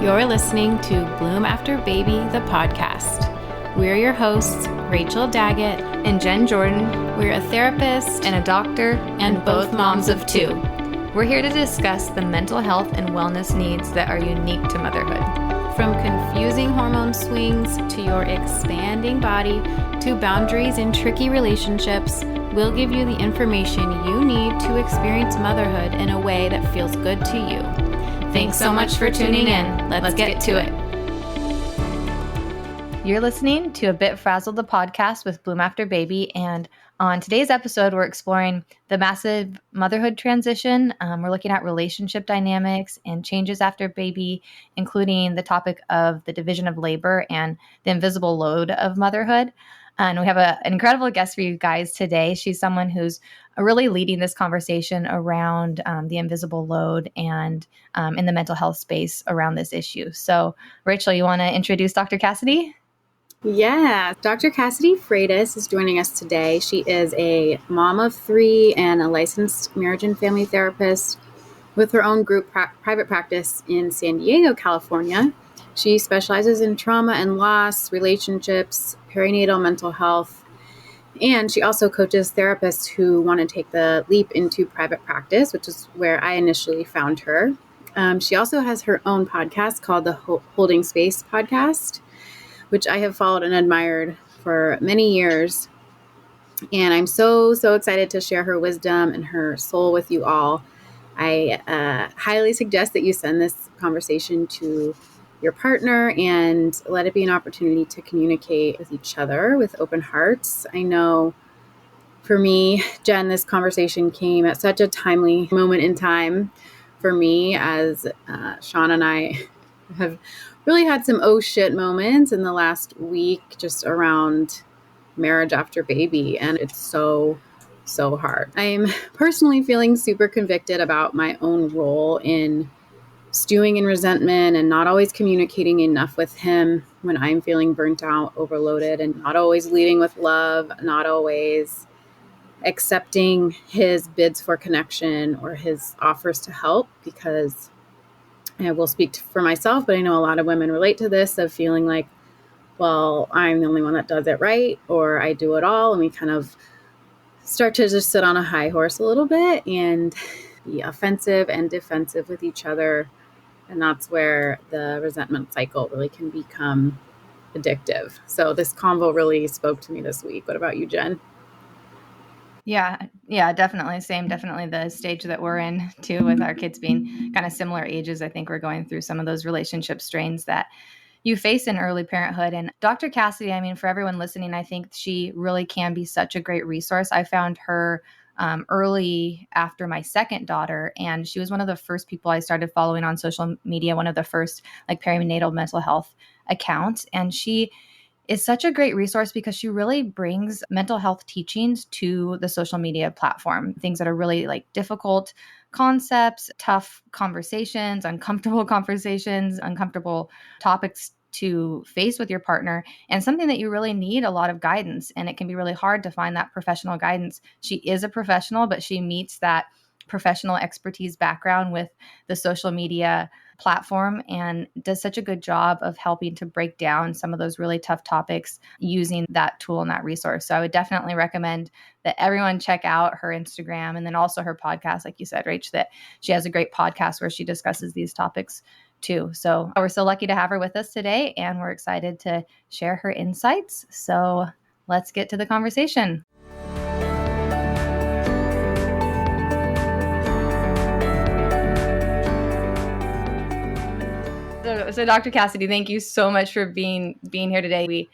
You're listening to Bloom After Baby, the podcast. We're your hosts, Rachel Daggett and Jen Jordan. We're a therapist and a doctor and both moms of two. We're here to discuss the mental health and wellness needs that are unique to motherhood. From confusing hormone swings to your expanding body to boundaries in tricky relationships, we'll give you the information you need to experience motherhood in a way that feels good to you. Thanks so much for tuning in. Let's get to it. You're listening to A Bit Frazzled, the podcast with Bloom After Baby. And on today's episode, we're exploring the massive motherhood transition. We're looking at relationship dynamics and changes after baby, including the topic of the division of labor and the invisible load of motherhood. And we have an incredible guest for you guys today. She's someone who's really leading this conversation around the invisible load and in the mental health space around this issue. So, Rachel, you want to introduce Dr. Cassidy? Yeah, Dr. Cassidy Freitas is joining us today. She is a mom of three and a licensed marriage and family therapist with her own group private practice in San Diego, California. She specializes in trauma and loss, relationships, perinatal mental health, and she also coaches therapists who want to take the leap into private practice, which is where I initially found her. She also has her own podcast called the Holding Space podcast, which I have followed and admired for many years. And I'm so excited to share her wisdom and her soul with you all. I highly suggest that you send this conversation to your partner and let it be an opportunity to communicate with each other with open hearts. I know for me, Jen, this conversation came at such a timely moment in time for me as Sean and I have really had some oh shit moments in the last week just around marriage after baby. And it's so hard. I'm personally feeling super convicted about my own role in stewing in resentment and not always communicating enough with him when I'm feeling burnt out, overloaded, and not always leading with love, not always accepting his bids for connection or his offers to help, because I will speak for myself, but I know a lot of women relate to this of feeling like, well, I'm the only one that does it right, or I do it all. And we kind of start to just sit on a high horse a little bit and be offensive and defensive with each other. And that's where the resentment cycle really can become addictive. So this convo really spoke to me this week. What about you, Jen? Yeah, definitely. Same, definitely the stage that we're in too, with our kids being kind of similar ages. I think we're going through some of those relationship strains that you face in early parenthood. And Dr. Cassidy, I mean, for everyone listening, I think she really can be such a great resource. I found her early after my second daughter, and she was one of the first people I started following on social media, one of the first like perinatal mental health accounts. And she is such a great resource because she really brings mental health teachings to the social media platform, things that are really like difficult concepts, tough conversations, uncomfortable topics to face with your partner, and something that you really need a lot of guidance. And it can be really hard to find that professional guidance. She is a professional, but she meets that professional expertise background with the social media platform and does such a good job of helping to break down some of those really tough topics using that tool and that resource. So I would definitely recommend that everyone check out her Instagram and then also her podcast, like you said, Rach, that she has a great podcast where she discusses these topics too. So we're so lucky to have her with us today, and we're excited to share her insights. So let's get to the conversation. So Dr. Cassidy, thank you so much for being here today. We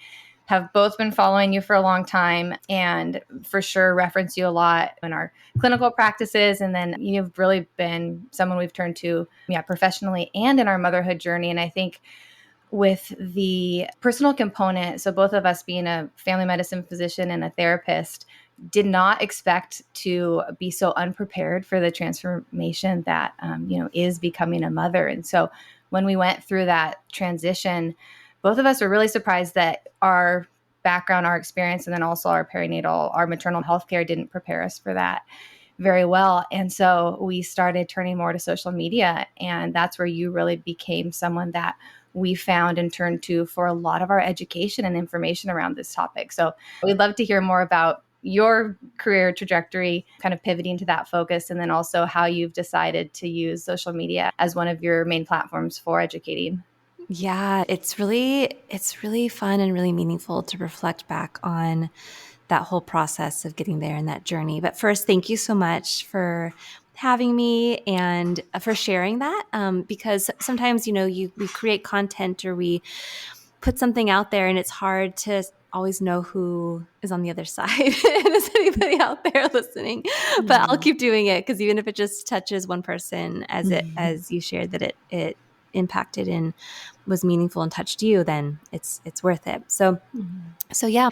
have both been following you for a long time and for sure reference you a lot in our clinical practices. And then you've really been someone we've turned to professionally and in our motherhood journey. And I think with the personal component, so both of us being a family medicine physician and a therapist, did not expect to be so unprepared for the transformation that, is becoming a mother. And so when we went through that transition, both of us were really surprised that our background, our experience, and then also our perinatal, our maternal health care didn't prepare us for that. very well. And so we started turning more to social media. And that's where you really became someone that we found and turned to for a lot of our education and information around this topic. So we'd love to hear more about your career trajectory, kind of pivoting to that focus, and then also how you've decided to use social media as one of your main platforms for educating. Yeah, it's really fun and really meaningful to reflect back on that whole process of getting there and that journey. But first, thank you so much for having me and for sharing that. Because sometimes, we create content or we put something out there and it's hard to always know who is on the other side and is anybody out there listening. But I'll keep doing it because even if it just touches one person, as you shared that it impacted and was meaningful and touched you, then it's worth it. So yeah,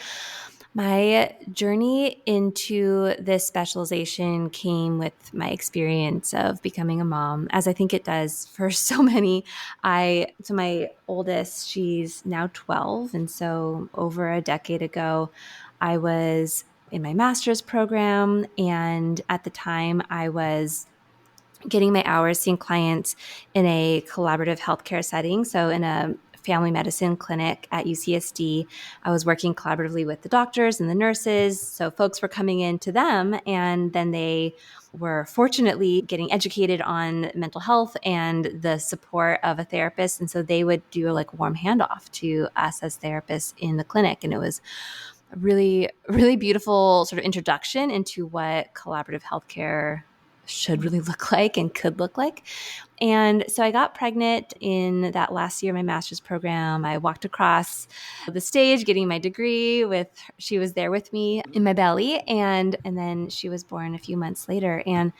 my journey into this specialization came with my experience of becoming a mom, as I think it does for so many. So my oldest, she's now 12. And so over a decade ago, I was in my master's program. And at the time I was getting my hours seeing clients in a collaborative healthcare setting. So in a family medicine clinic at UCSD, I was working collaboratively with the doctors and the nurses. So folks were coming in to them, and then they were fortunately getting educated on mental health and the support of a therapist. And so they would do a warm handoff to us as therapists in the clinic. And it was a really, really beautiful sort of introduction into what collaborative healthcare should really look like and could look like. And so I got pregnant in that last year of my master's program. I walked across the stage getting my degree she was there with me in my belly. And then she was born a few months later. And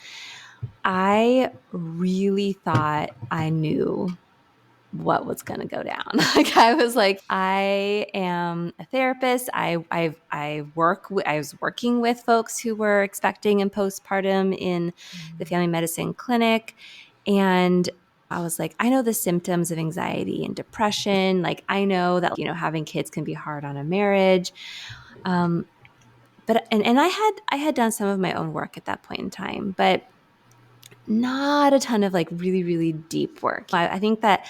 I really thought I knew what was going to go down. I was like, I am a therapist. I was working with folks who were expecting and postpartum in the family medicine clinic. And I was like, I know the symptoms of anxiety and depression. Like, I know that, having kids can be hard on a marriage. But I had done some of my own work at that point in time, but not a ton of really, really deep work. I think that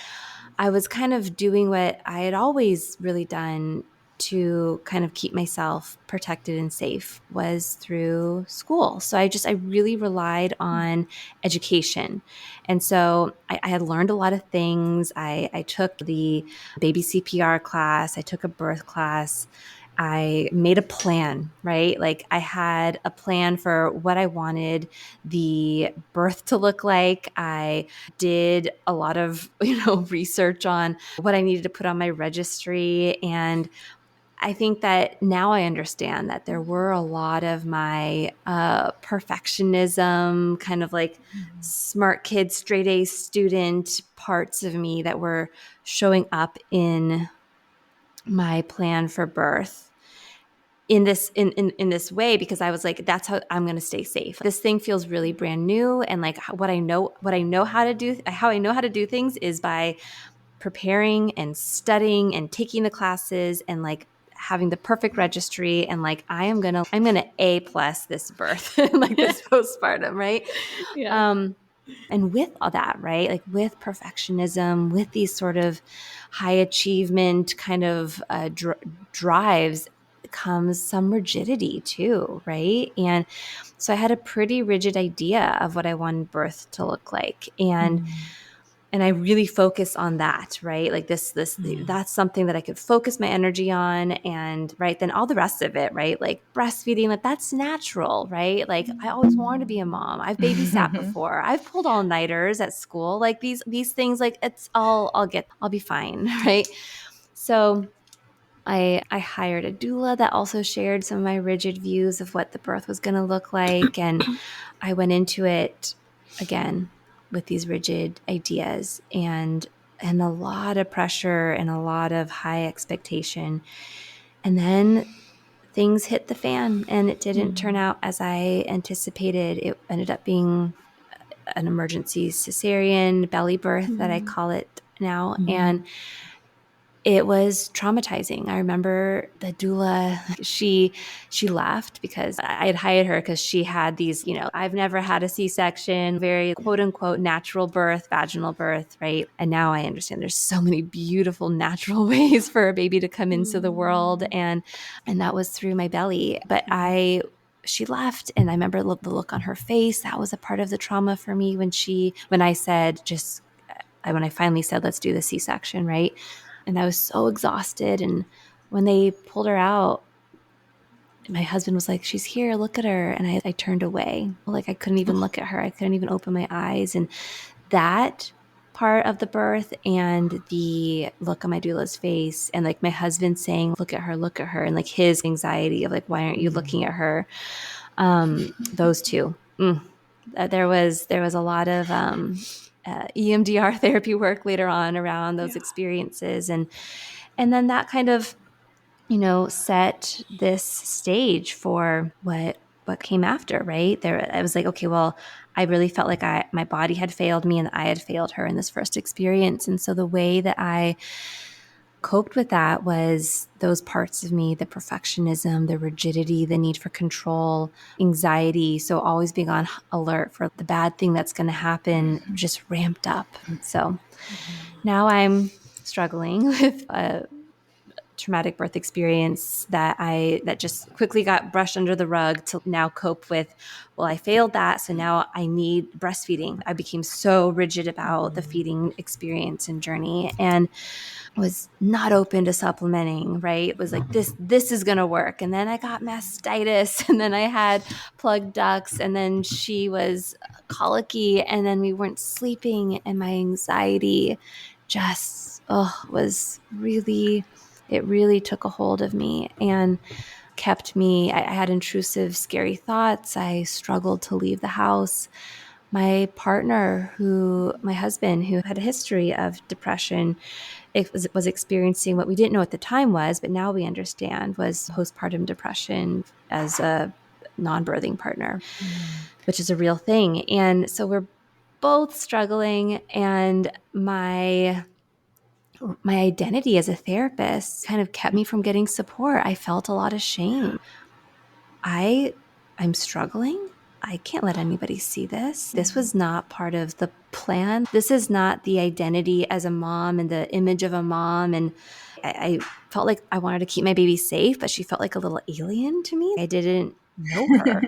I was kind of doing what I had always really done to kind of keep myself protected and safe, was through school. So I really relied on education. And so I had learned a lot of things. I took the baby CPR class. I took a birth class. I made a plan, right? Like, I had a plan for what I wanted the birth to look like. I did a lot of, research on what I needed to put on my registry. And I think that now I understand that there were a lot of my perfectionism, kind of smart kid, straight A student parts of me that were showing up in my plan for birth in this way, because I was like, that's how I'm going to stay safe. This thing feels really brand new. And what I know how to do things is by preparing and studying and taking the classes and having the perfect registry. And I'm going to A+ this birth, this postpartum. Right. Yeah. And with all that, right, with perfectionism, with these sort of high achievement kind of drives, comes some rigidity too, right? And so I had a pretty rigid idea of what I wanted birth to look like. And I really focus on that, right? That's something that I could focus my energy on. And right, then all the rest of it, right? Like breastfeeding, that's natural, right? I always wanted to be a mom. I've babysat before. I've pulled all-nighters at school. These things, I'll be fine, right? So I hired a doula that also shared some of my rigid views of what the birth was going to look like. And I went into it again with these rigid ideas and a lot of pressure and a lot of high expectation. And then things hit the fan and it didn't turn out as I anticipated. It ended up being an emergency cesarean belly birth that I call it now. And it was traumatizing. I remember the doula, she left because I had hired her because she had these, I've never had a C-section, very quote unquote natural birth, vaginal birth, right? And now I understand there's so many beautiful natural ways for a baby to come into the world. And that was through my belly. But she left, and I remember the look on her face. That was a part of the trauma for me when I finally said, let's do the C-section, right? And I was so exhausted. And when they pulled her out, my husband was like, she's here, look at her. And I turned away. Like I couldn't even look at her. I couldn't even open my eyes. And that part of the birth and the look on my doula's face and like my husband saying, look at her. And like his anxiety of like, why aren't you looking at her? Those two. There was a lot of EMDR therapy work later on around those experiences. And then that kind of, set this stage for what came after, right? I was like, okay, well, I really felt like my body had failed me and I had failed her in this first experience. And so the way that I coped with that was those parts of me, the perfectionism, the rigidity, the need for control, anxiety. So always being on alert for the bad thing that's going to happen just ramped up. So now I'm struggling with a traumatic birth experience that just quickly got brushed under the rug to now cope with, well, I failed that. So now I need breastfeeding. I became so rigid about the feeding experience and journey and was not open to supplementing, right? It was like, this is going to work. And then I got mastitis and then I had plugged ducts and then she was colicky and then we weren't sleeping and my anxiety just, it really took a hold of me and kept me. I had intrusive, scary thoughts. I struggled to leave the house. My husband, who had a history of depression, was experiencing what we didn't know at the time but now we understand was postpartum depression as a non-birthing partner, which is a real thing. And so we're both struggling, and my identity as a therapist kind of kept me from getting support. I felt a lot of shame. I'm struggling. I can't let anybody see this. This was not part of the plan. This is not the identity as a mom and the image of a mom. And I felt like I wanted to keep my baby safe, but she felt like a little alien to me. I didn't know her.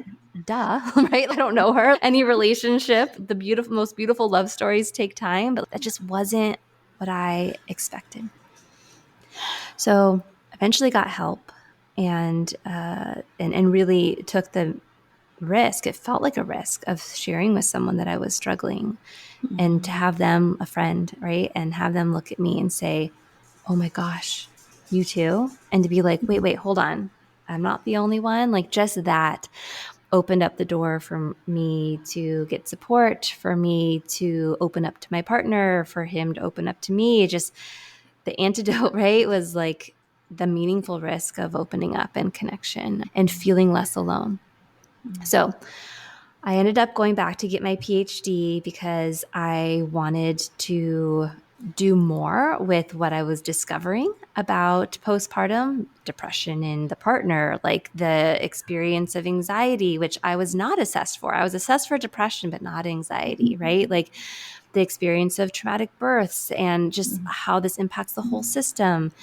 Duh, right? I don't know her. Any relationship, the most beautiful love stories take time, but that just wasn't what I expected. So eventually got help and really took the risk. It felt like a risk of sharing with someone that I was struggling, and to have them, a friend, right? And have them look at me and say, oh my gosh, you too? And to be like, wait, hold on. I'm not the only one. Like just that opened up the door for me to get support, for me to open up to my partner, for him to open up to me. Just the antidote, right, was like the meaningful risk of opening up and connection and feeling less alone. So I ended up going back to get my PhD because I wanted to do more with what I was discovering about postpartum depression in the partner, like the experience of anxiety, which I was not assessed for. I was assessed for depression, but not anxiety, right? Like the experience of traumatic births and just how this impacts the whole system.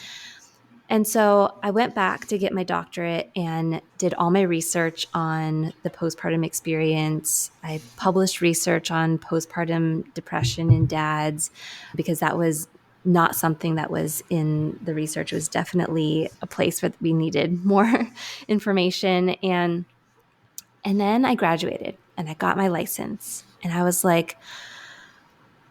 And so I went back to get my doctorate and did all my research on the postpartum experience. I published research on postpartum depression in dads because that was not something that was in the research. It was definitely a place where we needed more information. And then I graduated and I got my license. And I was like,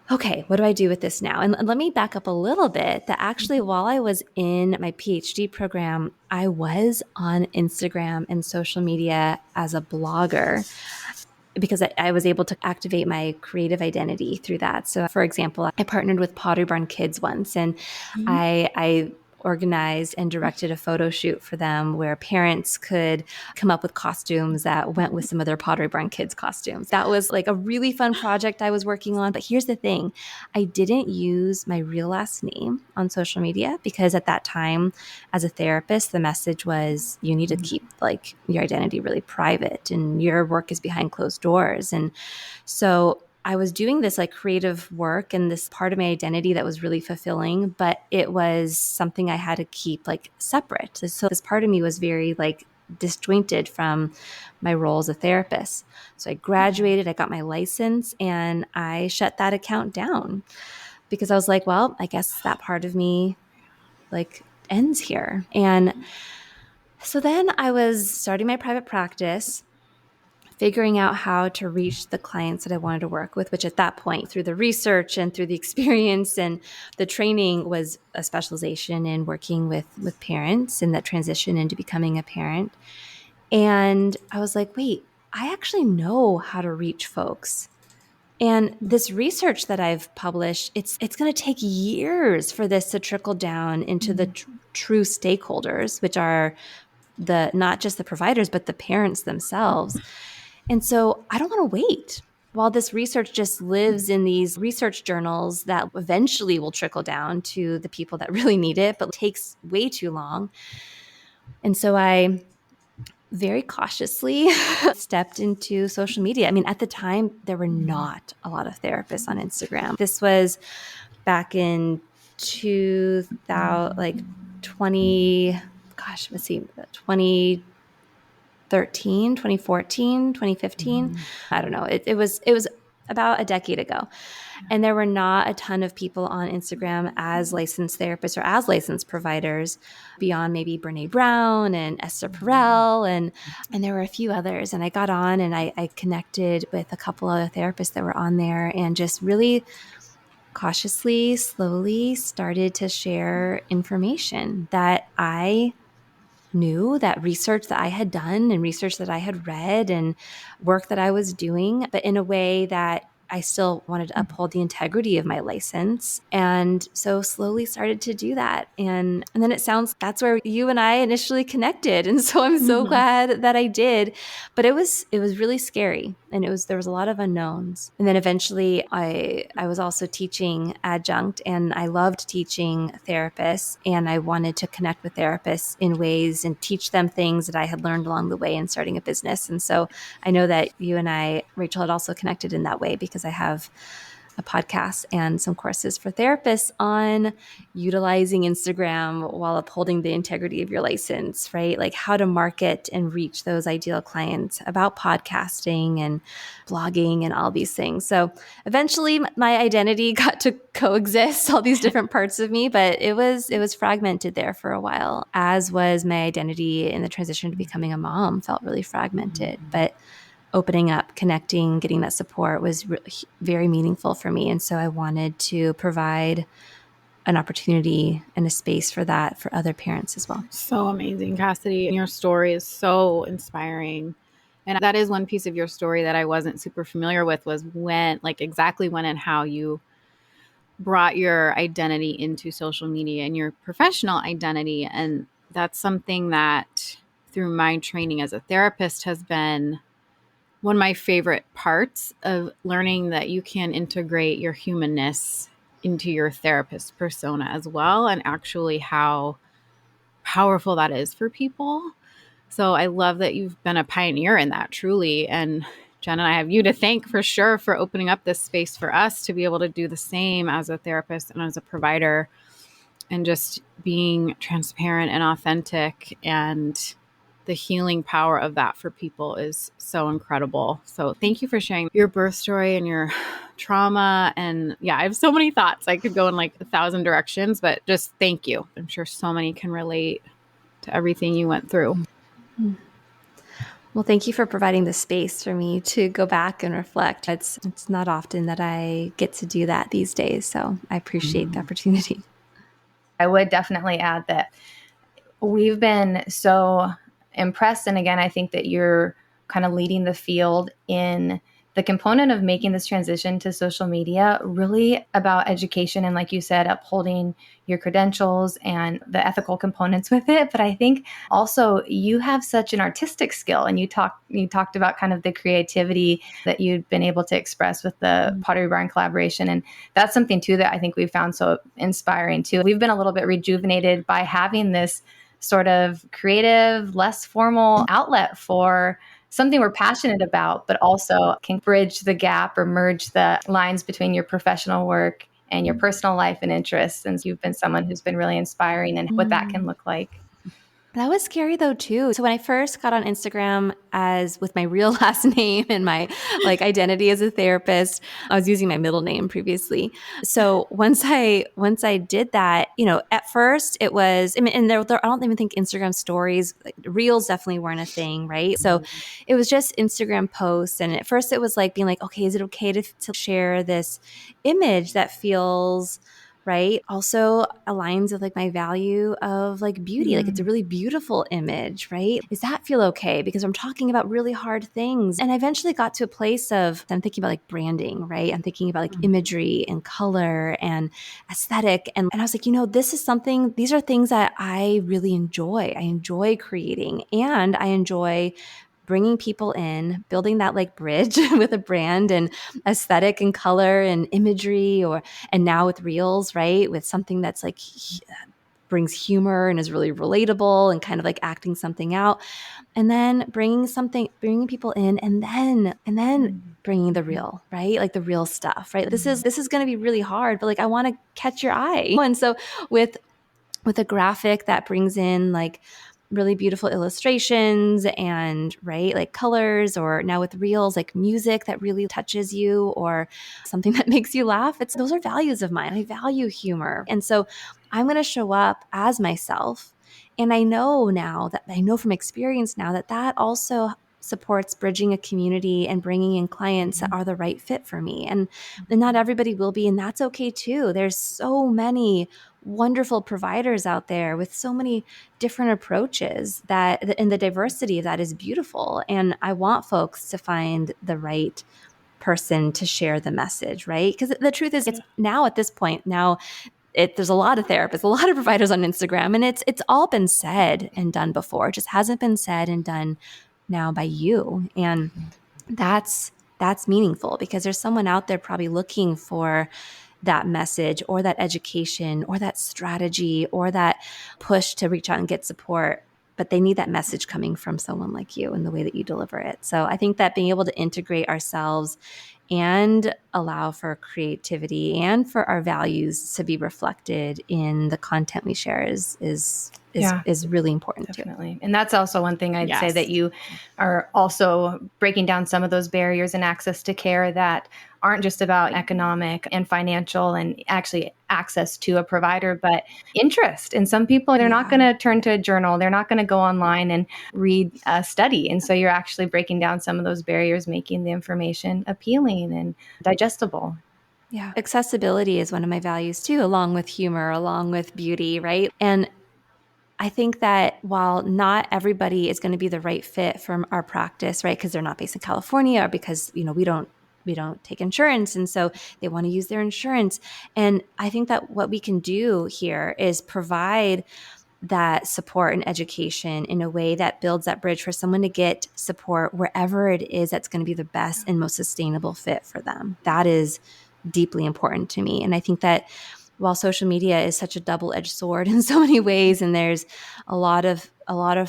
okay, what do I do with this now? And let me back up a little bit that actually while I was in my PhD program, I was on Instagram and social media as a blogger because I was able to activate my creative identity through that. So for example, I partnered with Pottery Barn Kids once, and I organized and directed a photo shoot for them where parents could come up with costumes that went with some of their Pottery Barn Kids costumes. That was like a really fun project I was working on. But here's the thing. I didn't use my real last name on social media because at that time, as a therapist, the message was you need to keep like your identity really private and your work is behind closed doors. And so I was doing this like creative work and this part of my identity that was really fulfilling, but it was something I had to keep like separate. So this part of me was very like disjointed from my role as a therapist. So I graduated, I got my license, and I shut that account down because I was like, well, I guess that part of me like ends here. And so then I was starting my private practice, figuring out how to reach the clients that I wanted to work with, which at that point, through the research and through the experience and the training, was a specialization in working with parents in that transition into becoming a parent. And I was like, wait, I actually know how to reach folks. And this research that I've published, it's going to take years for this to trickle down into the true stakeholders, which are not just the providers, but the parents themselves. And so I don't want to wait while this research just lives in these research journals that eventually will trickle down to the people that really need it, but it takes way too long. And so I very cautiously stepped into social media. I mean, at the time, there were not a lot of therapists on Instagram. This was back in 2000, like 20, gosh, let's see, 2013, 2014, 2015. I don't know. It was about a decade ago. And there were not a ton of people on Instagram as licensed therapists or as licensed providers beyond maybe Brene Brown and Esther Perel. And there were a few others. And I got on and I connected with a couple of therapists that were on there and just really cautiously, slowly started to share information that I knew, that research that I had done and research that I had read and work that I was doing, but in a way that I still wanted to uphold the integrity of my license. And so slowly started to do that. And then that's where you and I initially connected. And so I'm so glad that I did. But it was really scary. And there was a lot of unknowns. And then eventually I was also teaching adjunct, and I loved teaching therapists, and I wanted to connect with therapists in ways and teach them things that I had learned along the way in starting a business. And so I know that you and I, Rachel, had also connected in that way because I have a podcast and some courses for therapists on utilizing Instagram while upholding the integrity of your license, right? Like how to market and reach those ideal clients, about podcasting and blogging and all these things. So eventually my identity got to coexist, all these different parts of me, but it was fragmented there for a while, as was my identity in the transition to becoming a mom, felt really fragmented. But opening up, connecting, getting that support was very meaningful for me. And so I wanted to provide an opportunity and a space for that for other parents as well. So amazing, Cassidy. Your story is so inspiring. And that is one piece of your story that I wasn't super familiar with, was exactly when and how you brought your identity into social media and your professional identity. And that's something that through my training as a therapist has been one of my favorite parts of learning, that you can integrate your humanness into your therapist persona as well, and actually how powerful that is for people. So I love that you've been a pioneer in that, truly. And Jen and I have you to thank for sure for opening up this space for us to be able to do the same as a therapist and as a provider, and just being transparent and authentic, and the healing power of that for people is so incredible. So thank you for sharing your birth story and your trauma. And yeah, I have so many thoughts. I could go in like 1,000 directions, but just thank you. I'm sure so many can relate to everything you went through. Well, thank you for providing the space for me to go back and reflect. It's not often that I get to do that these days, so I appreciate the opportunity. I would definitely add that we've been so impressed. And again, I think that you're kind of leading the field in the component of making this transition to social media really about education and, like you said, upholding your credentials and the ethical components with it. But I think also you have such an artistic skill, and you talked about kind of the creativity that you've been able to express with the Pottery Barn collaboration. And that's something too that I think we've found so inspiring too. We've been a little bit rejuvenated by having this sort of creative, less formal outlet for something we're passionate about, but also can bridge the gap or merge the lines between your professional work and your personal life and interests. And you've been someone who's been really inspiring in what that can look like. That was scary though too. So when I first got on Instagram as with my real last name and my like identity as a therapist, I was using my middle name previously. So once I did that, at first it was, I mean, and I don't even think Instagram stories, like, reels definitely weren't a thing, right? So it was just Instagram posts. And at first it was like being like, okay, is it okay to share this image that feels right, also aligns with like my value of like beauty. Like it's a really beautiful image, right? Does that feel okay? Because I'm talking about really hard things. And I eventually got to a place of, I'm thinking about like branding, right? I'm thinking about like imagery and color and aesthetic. And I was like, these are things that I really enjoy. I enjoy creating, and I enjoy bringing people in, building that like bridge with a brand and aesthetic and color and imagery, and now with reels, right? With something that's like brings humor and is really relatable and kind of like acting something out, and then bringing people in, and then bringing the real, right? Like the real stuff, right? This is going to be really hard, but like I want to catch your eye. And so with a graphic that brings in like really beautiful illustrations and right like colors, or now with reels like music that really touches you, or something that makes you laugh, those are values of mine. I value humor, and so I'm going to show up as myself. And I know from experience now that also supports bridging a community and bringing in clients that are the right fit for me. And not everybody will be, and that's okay too. There's so many wonderful providers out there with so many different approaches, and the diversity of that is beautiful. And I want folks to find the right person to share the message, right? Because the truth is, it's now at this point, there's a lot of therapists, a lot of providers on Instagram, and it's all been said and done before. It just hasn't been said and done now by you. And that's meaningful, because there's someone out there probably looking for that message or that education or that strategy or that push to reach out and get support, but they need that message coming from someone like you and the way that you deliver it. So I think that being able to integrate ourselves and allow for creativity and for our values to be reflected in the content we share is really important. Definitely. And that's also one thing I'd say, that you are also breaking down some of those barriers and access to care that aren't just about economic and financial and actually access to a provider, but interest. And some people, they're not going to turn to a journal. They're not going to go online and read a study. And so you're actually breaking down some of those barriers, making the information appealing and digestible. Yeah. Accessibility is one of my values too, along with humor, along with beauty, right? And I think that while not everybody is going to be the right fit for our practice, right? Because they're not based in California, or because, we don't take insurance. And so they want to use their insurance. And I think that what we can do here is provide that support and education in a way that builds that bridge for someone to get support wherever it is that's going to be the best and most sustainable fit for them. That is deeply important to me. And I think that while social media is such a double-edged sword in so many ways, and there's a lot of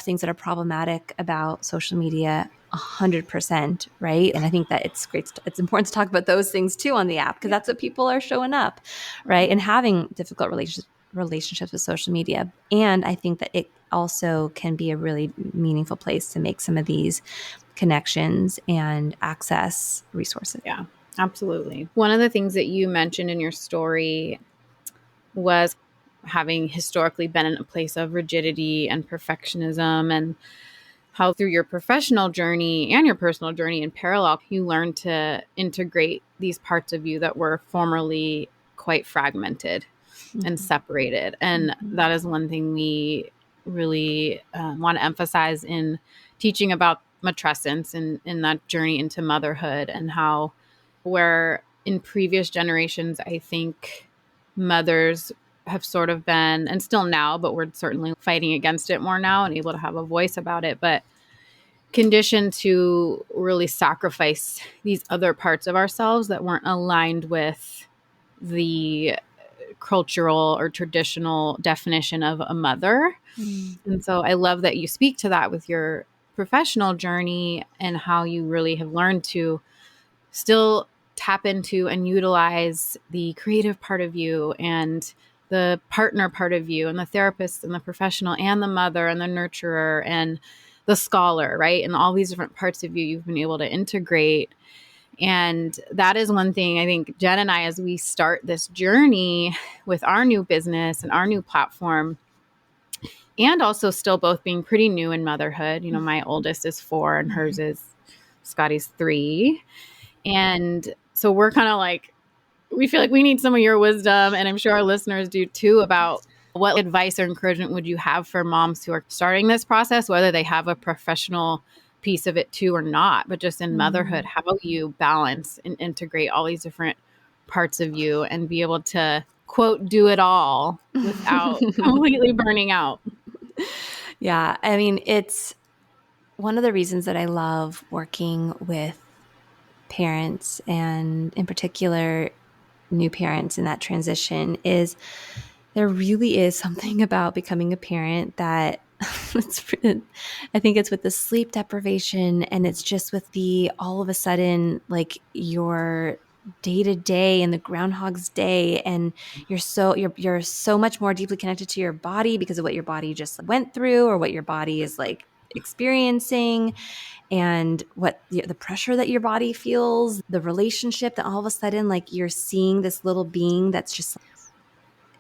things that are problematic about social media, 100%, right? And I think that it's important to talk about those things too on the app, because that's what people are showing up, right? And having difficult relationships with social media. And I think that it also can be a really meaningful place to make some of these connections and access resources. Yeah, absolutely. One of the things that you mentioned in your story was having historically been in a place of rigidity and perfectionism, and how through your professional journey and your personal journey in parallel, you learned to integrate these parts of you that were formerly quite fragmented and separated. And that is one thing we really want to emphasize in teaching about matrescence and in that journey into motherhood, and how where in previous generations, I think mothers have sort of been, and still now, but we're certainly fighting against it more now and able to have a voice about it, but conditioned to really sacrifice these other parts of ourselves that weren't aligned with the cultural or traditional definition of a mother. And so I love that you speak to that with your professional journey and how you really have learned to still tap into and utilize the creative part of you and the partner part of you and the therapist and the professional and the mother and the nurturer and the scholar, right? And all these different parts of you you've been able to integrate. And that is one thing I think Jen and I, as we start this journey with our new business and our new platform, and also still both being pretty new in motherhood. You know, my oldest is 4 and hers is Scotty's 3. And so we're kind of like, we feel like we need some of your wisdom, and I'm sure our listeners do too, about what advice or encouragement would you have for moms who are starting this process, whether they have a professional piece of it too or not, but just in motherhood, how you balance and integrate all these different parts of you and be able to, quote, do it all without completely burning out. Yeah. I mean, it's one of the reasons that I love working with parents, and in particular new parents in that transition, is there really is something about becoming a parent that I think it's with the sleep deprivation, and it's just with the all of a sudden, like, your day to day and the groundhog's day, and you're so much more deeply connected to your body because of what your body just went through or what your body is like experiencing, and what the pressure that your body feels, the relationship that all of a sudden, like, you're seeing this little being that's just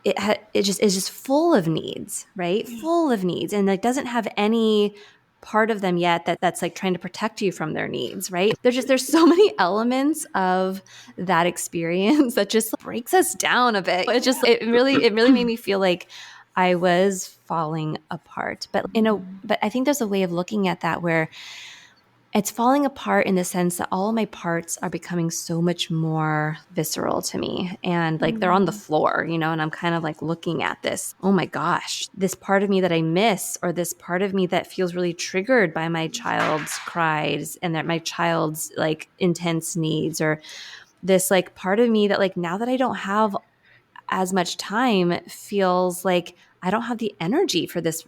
it just is just full of needs, right? Full of needs, and like doesn't have any part of them yet that's like trying to protect you from their needs, right? There's so many elements of that experience that just breaks us down a bit. It really made me feel like I was falling apart. But I think there's a way of looking at that where it's falling apart in the sense that all of my parts are becoming so much more visceral to me, and like they're on the floor, and I'm kind of like looking at this, oh my gosh, this part of me that I miss, or this part of me that feels really triggered by my child's cries and that my child's like intense needs, or this like part of me that, like, now that I don't have as much time, feels like I don't have the energy for this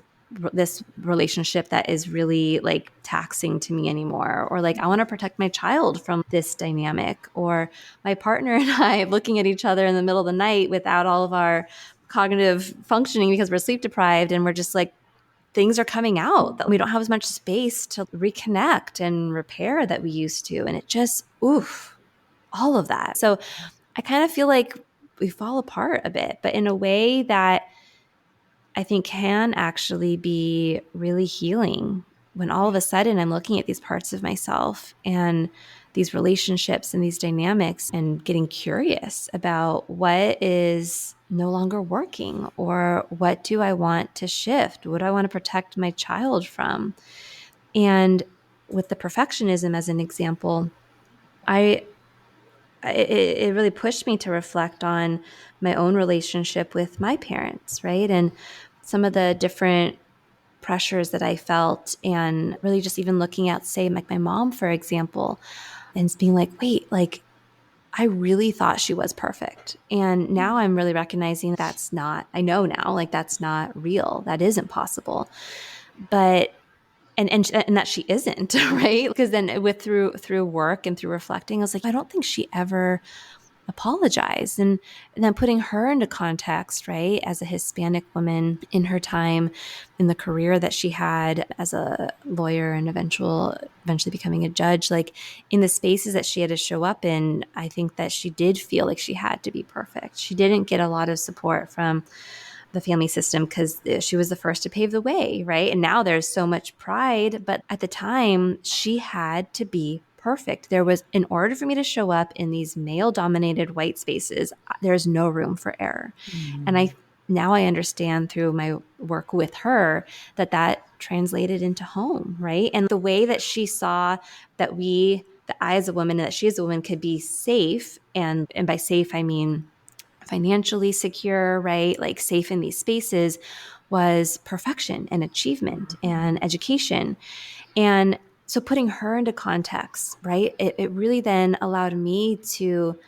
relationship that is really like taxing to me anymore, or like I want to protect my child from this dynamic, or my partner and I looking at each other in the middle of the night without all of our cognitive functioning because we're sleep deprived, and we're just like, things are coming out that we don't have as much space to reconnect and repair that we used to, and it just all of that. So I kind of feel like we fall apart a bit, but in a way that I think can actually be really healing, when all of a sudden I'm looking at these parts of myself and these relationships and these dynamics and getting curious about what is no longer working, or what do I want to shift? What do I want to protect my child from? And with the perfectionism as an example, it really pushed me to reflect on my own relationship with my parents, right? And some of the different pressures that I felt, and really just even looking at, say, like my mom, for example, and being like, wait, like, I really thought she was perfect. And now I'm really recognizing I know now, like, that's not real. That isn't possible. But and that she isn't, right? Because then through work and through reflecting, I was like, I don't think she ever apologized. And then putting her into context, right, as a Hispanic woman in her time, in the career that she had as a lawyer and eventually becoming a judge, like in the spaces that she had to show up in, I think that she did feel like she had to be perfect. She didn't get a lot of support from the family system because she was the first to pave the way, right? And now there's so much pride, but at the time she had to be perfect. In order for me to show up in these male-dominated white spaces, there's no room for error. And now I understand through my work with her that translated into home, right? And the way that she saw that I as a woman, and that she as a woman could be safe, and by safe, I mean financially secure, right? Like safe in these spaces, was perfection and achievement and education. And so putting her into context, right? It really then allowed me to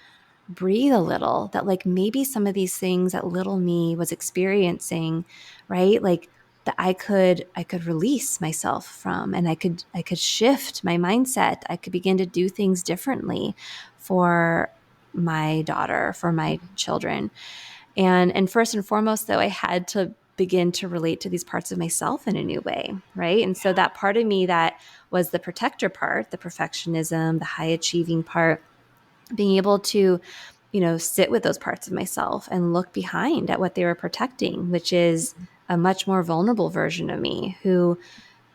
breathe a little, that like maybe some of these things that little me was experiencing, right? Like that I could release myself from, and I could shift my mindset. I could begin to do things differently for my daughter, for my children. And first and foremost, though, I had to begin to relate to these parts of myself in a new way, right? And so that part of me that was the protector part, the perfectionism, the high achieving part, being able to, sit with those parts of myself and look behind at what they were protecting, which is a much more vulnerable version of me who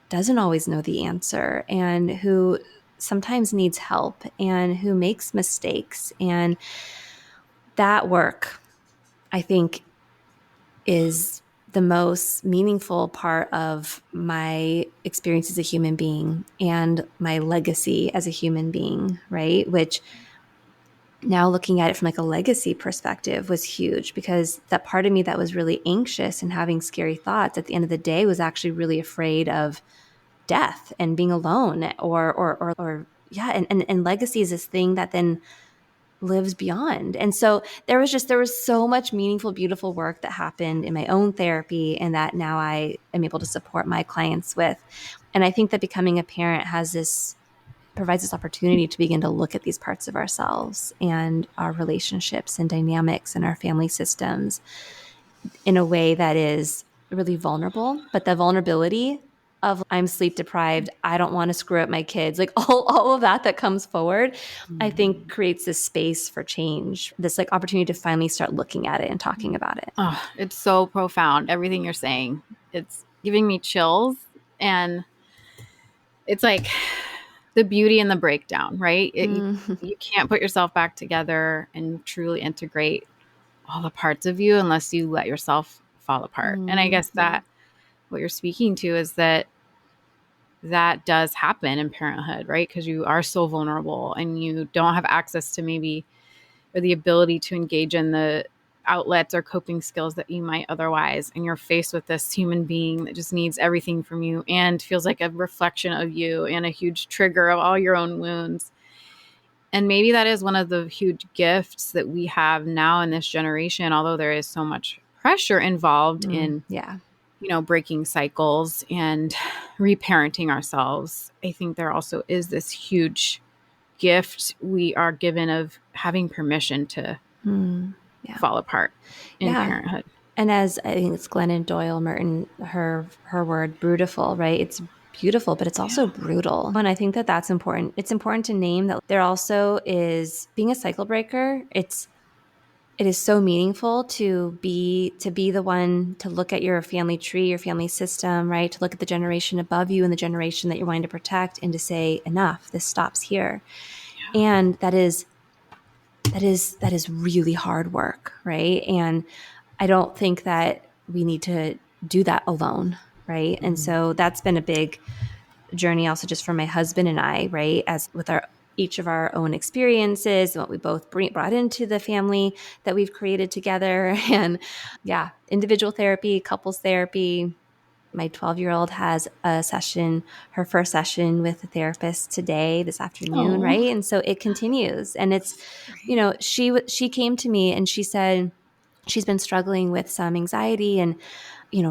doesn't always know the answer, and who sometimes needs help, and who makes mistakes. And that work, I think, is the most meaningful part of my experience as a human being and my legacy as a human being, right? Which, now looking at it from like a legacy perspective, was huge, because that part of me that was really anxious and having scary thoughts at the end of the day was actually really afraid of death and being alone, or yeah. And legacy is this thing that then lives beyond. And so there was so much meaningful, beautiful work that happened in my own therapy, and that now I am able to support my clients with. And I think that becoming a parent provides this opportunity to begin to look at these parts of ourselves and our relationships and dynamics and our family systems in a way that is really vulnerable. But the vulnerability of, I'm sleep deprived, I don't want to screw up my kids, like all of that comes forward, I think creates this space for change, this like opportunity to finally start looking at it and talking about it. Oh, it's so profound. Everything you're saying, it's giving me chills. And it's like the beauty and the breakdown, right? You can't put yourself back together and truly integrate all the parts of you unless you let yourself fall apart. And I guess that what you're speaking to is that does happen in parenthood, right? Because you are so vulnerable and you don't have access to maybe, or the ability to engage in the outlets or coping skills that you might otherwise. And you're faced with this human being that just needs everything from you and feels like a reflection of you and a huge trigger of all your own wounds. And maybe that is one of the huge gifts that we have now in this generation, although there is so much pressure involved in, breaking cycles and reparenting ourselves. I think there also is this huge gift we are given of having permission to fall apart in parenthood. And as I think it's Glennon Doyle Merton, her word, brutiful, right? It's beautiful, but it's also brutal. And I think that that's important. It's important to name that there also is, being a cycle breaker, it is so meaningful to be the one to look at your family tree, your family system, right? To look at the generation above you and the generation that you're wanting to protect, and to say, enough, this stops here. Yeah. And that is really hard work, right? And I don't think that we need to do that alone, right? And so that's been a big journey also just for my husband and I, right? As with each of our own experiences and what we both brought into the family that we've created together. And individual therapy, couples therapy. My 12-year-old has her first session with a therapist today, this afternoon, right? And so it continues. And it's, she came to me and she said she's been struggling with some anxiety, and,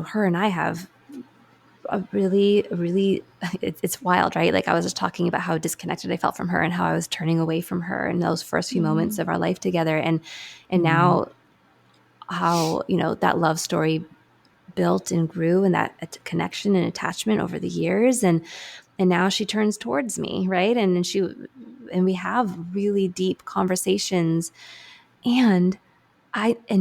her and I have a really, really, it's wild, right? Like I was just talking about how disconnected I felt from her and how I was turning away from her in those first few moments of our life together. And now how, that love story built and grew, and that connection and attachment over the years. And now she turns towards me, right? And we have really deep conversations, and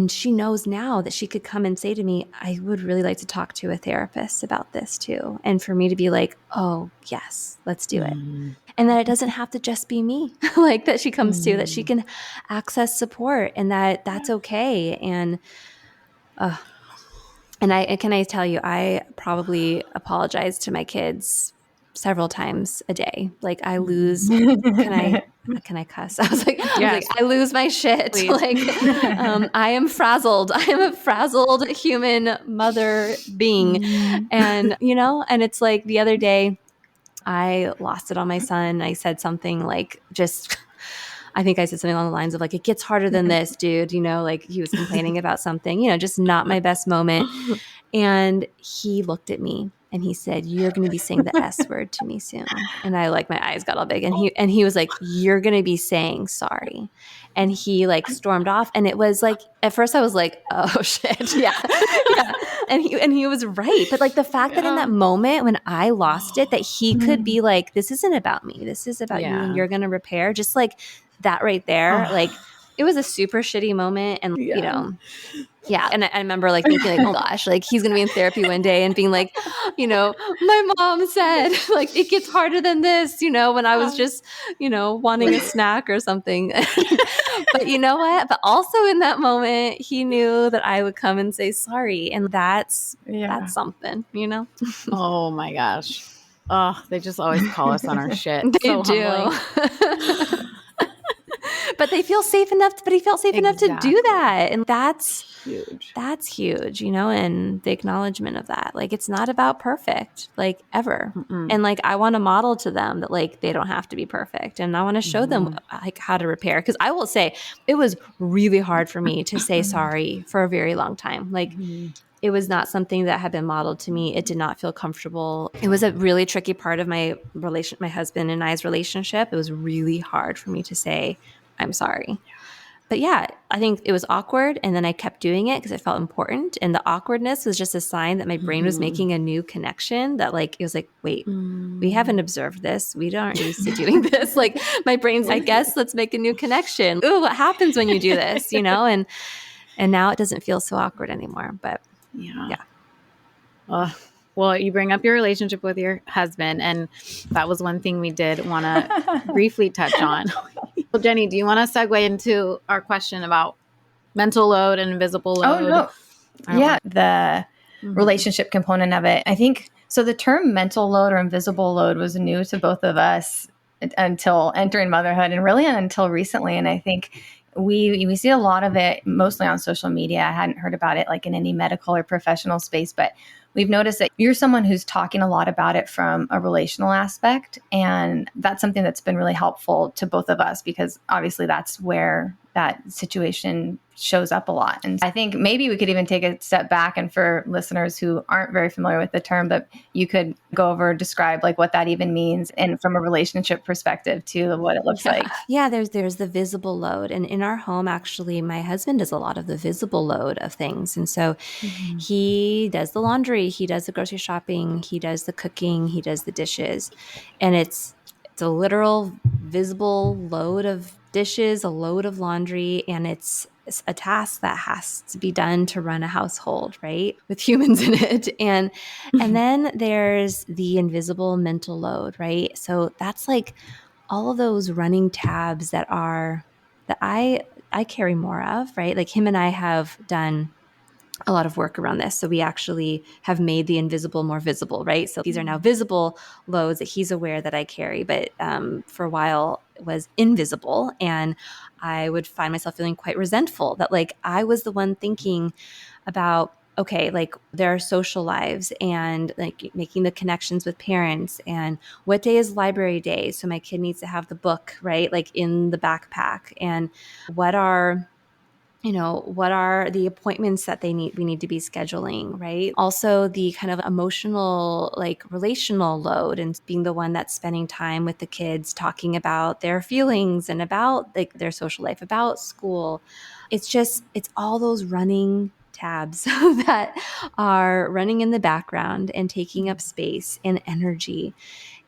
she knows now that she could come and say to me, I would really like to talk to a therapist about this too. And for me to be like, oh yes, let's do it. And that it doesn't have to just be me, like that she comes to, that she can access support, and that's okay. And And can I tell you, I probably apologize to my kids several times a day. Like I lose, can I cuss? Yes. I lose my shit. Please. I am frazzled. I am a frazzled human mother being. And, and it's like the other day I lost it on my son. I said something like I think I said something along the lines of like, it gets harder than this, dude. Like he was complaining about something, just not my best moment. And he looked at me and he said, "You're going to be saying the S word to me soon." And I my eyes got all big, and he was like, "You're going to be saying sorry." And he stormed off. And it was like, at first I was like, "Oh shit." Yeah. Yeah. And he was right. But the fact that in that moment when I lost it, that he could be like, "This isn't about me. This is about you, and you're going to repair," just that right there. It was a super shitty moment. And, yeah. And I remember thinking oh gosh, he's going to be in therapy one day and being like, my mom said it gets harder than this, when I was just, wanting a snack or something. But you know what? But also in that moment, he knew that I would come and say sorry. And that's something, Oh my gosh. Oh, they just always call us on our shit. They do. But they feel safe enough. But he felt safe enough to do that. And that's huge. That's huge, and the acknowledgement of that. It's not about perfect, ever. Mm-mm. And I want to model to them that they don't have to be perfect. And I want to show them how to repair. Because I will say it was really hard for me to say sorry for a very long time. It was not something that had been modeled to me. It did not feel comfortable. It was a really tricky part of my husband and I's relationship. It was really hard for me to say, "I'm sorry." But yeah, I think it was awkward. And then I kept doing it because it felt important. And the awkwardness was just a sign that my brain was making a new connection that it was like, wait, we haven't observed this. We aren't used to doing this. My brain's, I guess, let's make a new connection. Ooh, what happens when you do this, And now it doesn't feel so awkward anymore. But yeah. Well, you bring up your relationship with your husband, and that was one thing we did want to briefly touch on. Well, Jenny, do you want to segue into our question about mental load and invisible load? Oh, no. Yeah, the relationship component of it. I think, so the term mental load or invisible load was new to both of us until entering motherhood, and really until recently. And I think we see a lot of it mostly on social media. I hadn't heard about it in any medical or professional space, but we've noticed that you're someone who's talking a lot about it from a relational aspect. And that's something that's been really helpful to both of us, because obviously that's where that situation shows up a lot. And I think maybe we could even take a step back, and for listeners who aren't very familiar with the term, but you could go over, describe what that even means, and from a relationship perspective too, what it looks like. Yeah, there's the visible load. And in our home, actually, my husband does a lot of the visible load of things. And so he does the laundry, he does the grocery shopping, he does the cooking, he does the dishes. And it's a literal visible load of dishes, a load of laundry, and it's a task that has to be done to run a household, right? With humans in it. And then there's the invisible mental load, right? So that's all of those running tabs that I carry more of, right? Him and I have done a lot of work around this. So we actually have made the invisible more visible, right? So these are now visible loads that he's aware that I carry, but for a while it was invisible. And I would find myself feeling quite resentful that I was the one thinking about, okay, there are social lives and making the connections with parents, and what day is library day? So my kid needs to have the book, right? In the backpack, and what are the appointments that we need to be scheduling, right? Also the kind of emotional, relational load, and being the one that's spending time with the kids, talking about their feelings and about their social life, about school. It's all those running tabs that are running in the background and taking up space and energy.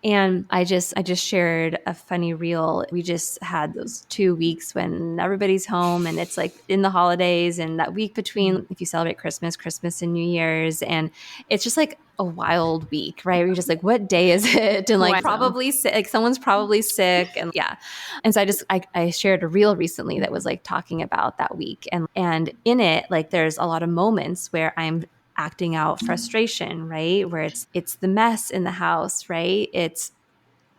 And I just shared a funny reel. We just had those 2 weeks when everybody's home, and it's in the holidays, and that week between, if you celebrate Christmas and New Year's, and it's just a wild week, right? Where you're just what day is it? And probably sick, someone's probably sick. And yeah. And so I shared a reel recently that was talking about that week. And in it, there's a lot of moments where I'm acting out frustration, right? Where it's the mess in the house, right? It's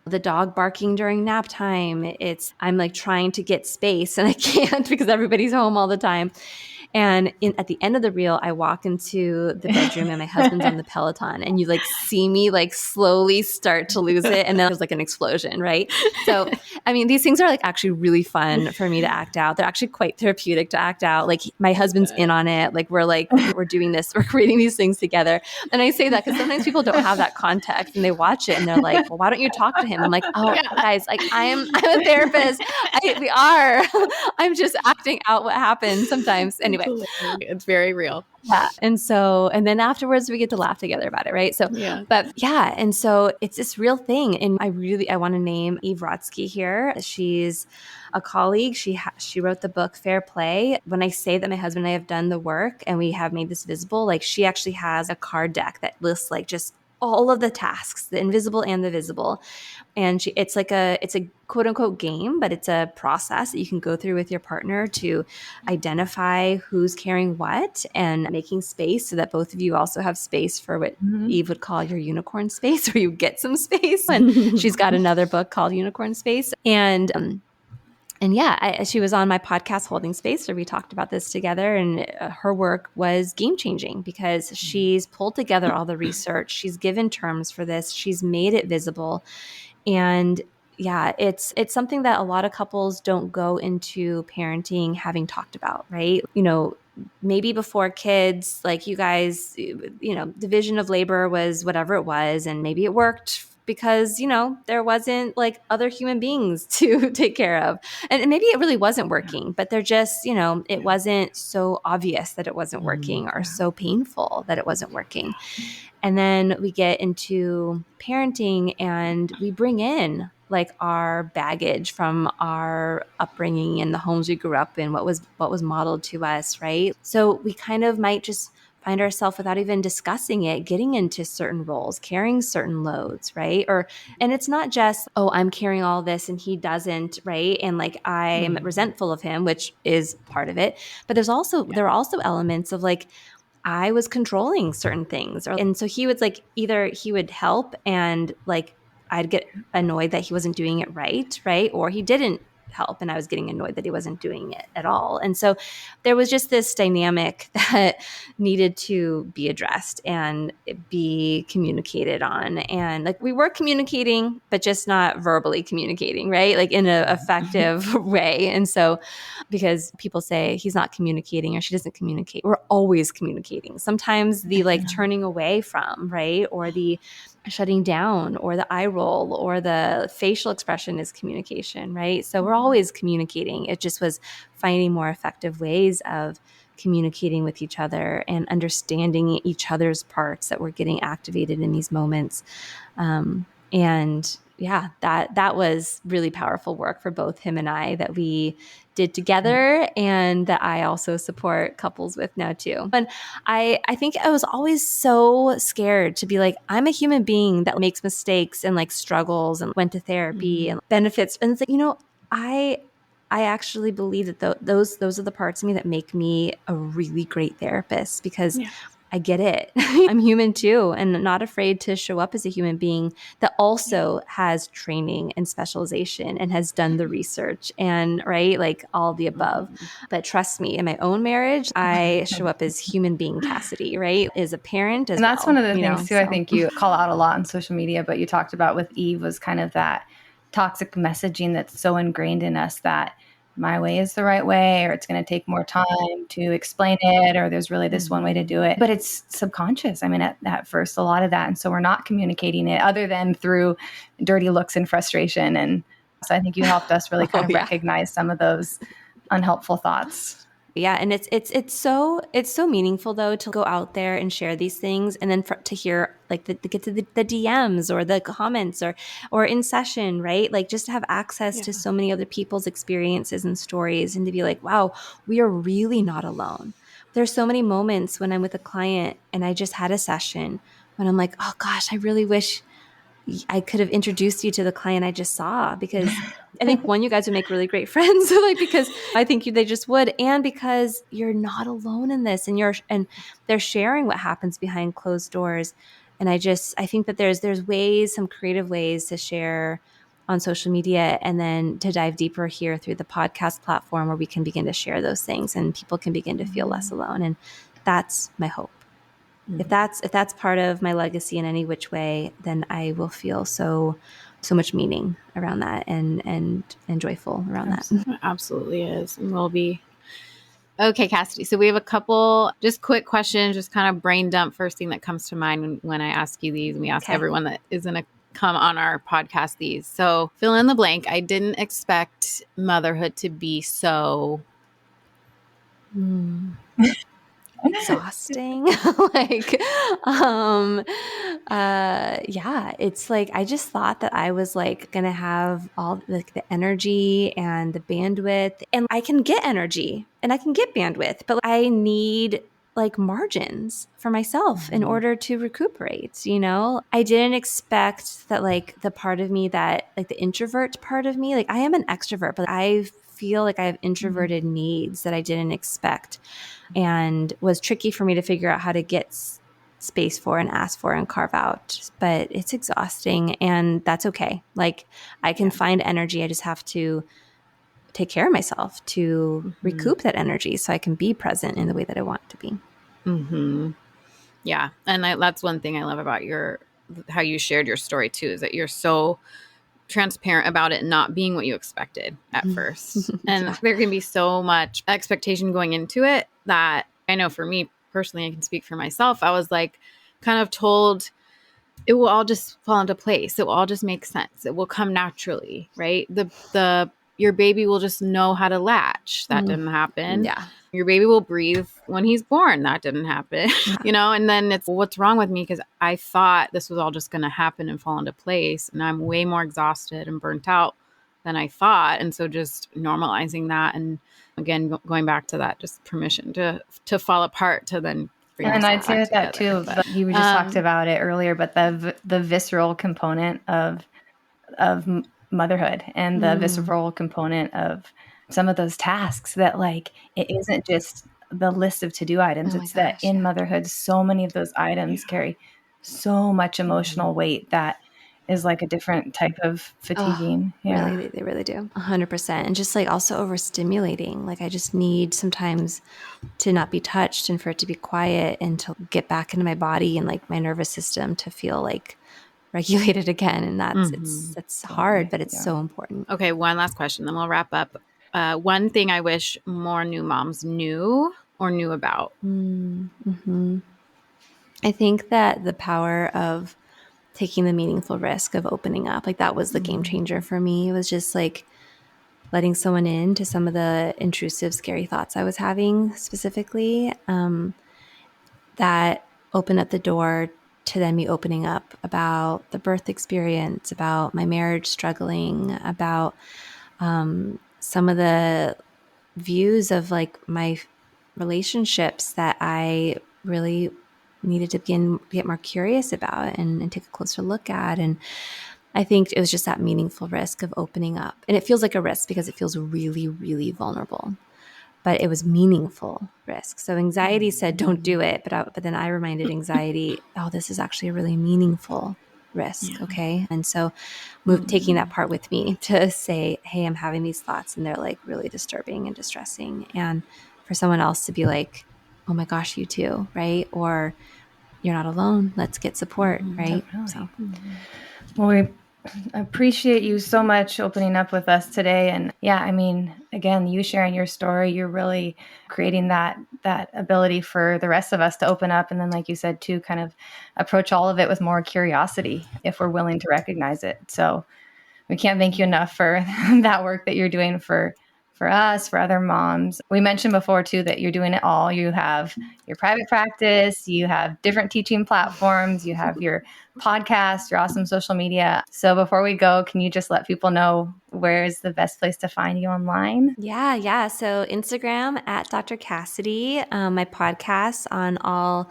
the dog barking during nap time. I'm like trying to get space and I can't because everybody's home all the time. And at the end of the reel, I walk into the bedroom and my husband's on the Peloton, and you like see me like slowly start to lose it. And then there's like an explosion, right? So, I mean, these things are like actually really fun for me to act out. They're actually quite therapeutic to act out. Like my husband's in on it. Like we're doing this, we're creating these things together. And I say that because sometimes people don't have that context and they watch it and they're like, well, why don't you talk to him? I'm like, oh, guys, like I'm a therapist. We are. I'm just acting out what happens sometimes. Anyway. It's very real. Yeah. And then afterwards we get to laugh together about it. Right. So, but yeah. And so it's this real thing. And I want to name Eve Rodsky here. She's a colleague. She wrote the book Fair Play. When I say that my husband and I have done the work and we have made this visible, like she actually has a card deck that lists like just all of the tasks, the invisible and the visible. And it's a quote unquote game, but it's a process that you can go through with your partner to identify who's carrying what and making space so that both of you also have space for what Eve would call your unicorn space, where you get some space. And she's got another book called Unicorn Space. And yeah, she was on my podcast, Holding Space, where we talked about this together. And her work was game changing because she's pulled together all the research. She's given terms for this. She's made it visible. And yeah, it's something that a lot of couples don't go into parenting having talked about, right? You know, maybe before kids, like you guys, you know, division of labor was whatever it was, and maybe it worked because, you know, there wasn't like other human beings to take care of. And maybe it really wasn't working, but they're just, you know, it wasn't so obvious that it wasn't working or so painful that it wasn't working. And then we get into parenting and we bring in like our baggage from our upbringing and the homes we grew up in, what was modeled to us, right? So we kind of might just find ourselves, without even discussing it, getting into certain roles, carrying certain loads, right? And it's not just, oh, I'm carrying all this and he doesn't, right? And like I'm resentful of him, which is part of it. But there are also elements of like, I was controlling certain things. And so he would like, either he would help and like I'd get annoyed that he wasn't doing it right? Or he didn't help and I was getting annoyed that he wasn't doing it at all. And so there was just this dynamic that needed to be addressed and be communicated on. And like we were communicating, but just not verbally communicating, right? Like in an effective way. And so because people say he's not communicating or she doesn't communicate, we're always communicating. Sometimes the like turning away from, right? Or the shutting down or the eye roll or the facial expression is communication, right? So we're always communicating. It just was finding more effective ways of communicating with each other and understanding each other's parts that were getting activated in these moments. And yeah, that was really powerful work for both him and I that we did together and that I also support couples with now too. And I think I was always so scared to be like, I'm a human being that makes mistakes and like struggles and went to therapy and benefits. And it's like, you know, I actually believe that those are the parts of me that make me a really great therapist because I get it. I'm human too, and not afraid to show up as a human being that also has training and specialization and has done the research and right, like all the above. But trust me, in my own marriage, I show up as human being Cassidy, right? As a parent as well. And that's one of the things too, so. I think you call out a lot on social media, but you talked about with Eve was kind of that toxic messaging that's so ingrained in us that my way is the right way, or it's going to take more time to explain it, or there's really this one way to do it. But it's subconscious. I mean, at first, a lot of that. And so we're not communicating it other than through dirty looks and frustration. And so I think you helped us really kind of recognize some of those unhelpful thoughts. Yeah. And it's so meaningful though, to go out there and share these things. And then to hear like to get to the DMs or the comments or in session, right? Like just to have access to so many other people's experiences and stories and to be like, wow, we are really not alone. There's so many moments when I'm with a client and I just had a session when I'm like, oh gosh, I really wish I could have introduced you to the client I just saw, because I think one, you guys would make really great friends, like, because I think they just would. And because you're not alone in this, and they're sharing what happens behind closed doors. And I think that there's ways, some creative ways to share on social media, and then to dive deeper here through the podcast platform, where we can begin to share those things and people can begin to feel less alone. And that's my hope. If that's part of my legacy in any which way, then I will feel so much meaning around that, and joyful around that. It absolutely is. And we'll be okay, Cassidy. So we have a couple just quick questions, just kind of brain dump. First thing that comes to mind when I ask you these, and we ask everyone that is going to come on our podcast these. So fill in the blank. I didn't expect motherhood to be so exhausting. Yeah, it's like, I just thought that I was like gonna have all like the energy and the bandwidth, and I can get energy and I can get bandwidth, but I need like margins for myself in order to recuperate. I didn't expect that, like, the part of me that, like, the introvert part of me, like, I am an extrovert, but I feel like I have introverted needs that I didn't expect, and was tricky for me to figure out how to get space for and ask for and carve out. But it's exhausting, and that's okay. Like, I can find energy. I just have to take care of myself to recoup that energy so I can be present in the way that I want to be. Yeah. And that's one thing I love about how you shared your story too, is that you're so transparent about it not being what you expected at first. And there can be so much expectation going into it that, I know for me personally, I can speak for myself. I was like kind of told it will all just fall into place. It will all just make sense. It will come naturally, right? Your baby will just know how to latch. That didn't happen. Yeah. Your baby will breathe when he's born. That didn't happen. And then it's, what's wrong with me? Because I thought this was all just going to happen and fall into place. And I'm way more exhausted and burnt out than I thought. And so just normalizing that. And again, going back to that, just permission to fall apart, to then bring and yourself I'd say back that together. too. You just talked about it earlier, but the visceral component of motherhood, and the visceral component of some of those tasks, that, like, it isn't just the list of to-do items. It's that in motherhood, so many of those items carry so much emotional weight that is like a different type of fatiguing. Really, they really do. 100%. And just like also overstimulating. Like, I just need sometimes to not be touched, and for it to be quiet, and to get back into my body and like my nervous system to feel like regulated again. And it's hard, but it's so important. Okay, one last question, then we'll wrap up. One thing I wish more new moms knew or knew about. I think that the power of taking the meaningful risk of opening up, like, that was the game changer for me. It was just like letting someone in to some of the intrusive, scary thoughts I was having specifically, that opened up the door to then me opening up about the birth experience, about my marriage struggling, about some of the views of like my relationships that I really needed to get more curious about and take a closer look at. And I think it was just that meaningful risk of opening up. And it feels like a risk because it feels really, really vulnerable. But it was meaningful risk. So anxiety said, don't do it. But then I reminded anxiety, oh, this is actually a really meaningful risk. Yeah. Okay. And so taking that part with me to say, hey, I'm having these thoughts and they're like really disturbing and distressing. And for someone else to be like, oh my gosh, you too. Right. Or you're not alone. Let's get support. Right. Definitely. So. Well, we appreciate you so much opening up with us today. And yeah, I mean, again, you sharing your story, you're really creating that ability for the rest of us to open up. And then, like you said, to kind of approach all of it with more curiosity if we're willing to recognize it. So we can't thank you enough for that work that you're doing for us, for other moms. We mentioned before too that you're doing it all. You have your private practice, you have different teaching platforms, you have your podcast, your awesome social media. So before we go, can you just let people know where is the best place to find you online? Yeah. So Instagram at Dr. Cassidy. My podcast on all,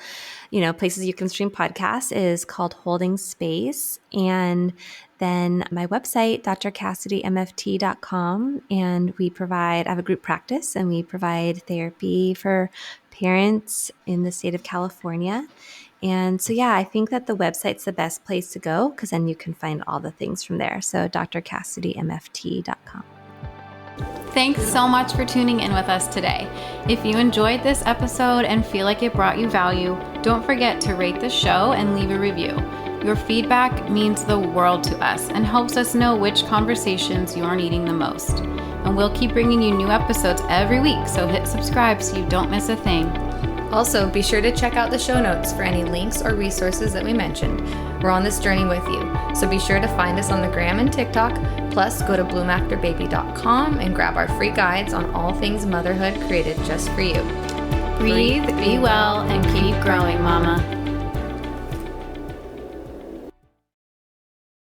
places you can stream podcasts is called Holding Space. And then my website, drcassidymft.com. And I have a group practice and we provide therapy for parents in the state of California. And so, I think that the website's the best place to go because then you can find all the things from there. So drcassidymft.com. Thanks so much for tuning in with us today. If you enjoyed this episode and feel like it brought you value, don't forget to rate the show and leave a review. Your feedback means the world to us and helps us know which conversations you're needing the most. And we'll keep bringing you new episodes every week, so hit subscribe so you don't miss a thing. Also, be sure to check out the show notes for any links or resources that we mentioned. We're on this journey with you, so be sure to find us on the gram and TikTok. Plus, go to bloomafterbaby.com and grab our free guides on all things motherhood created just for you. Breathe, be well, and keep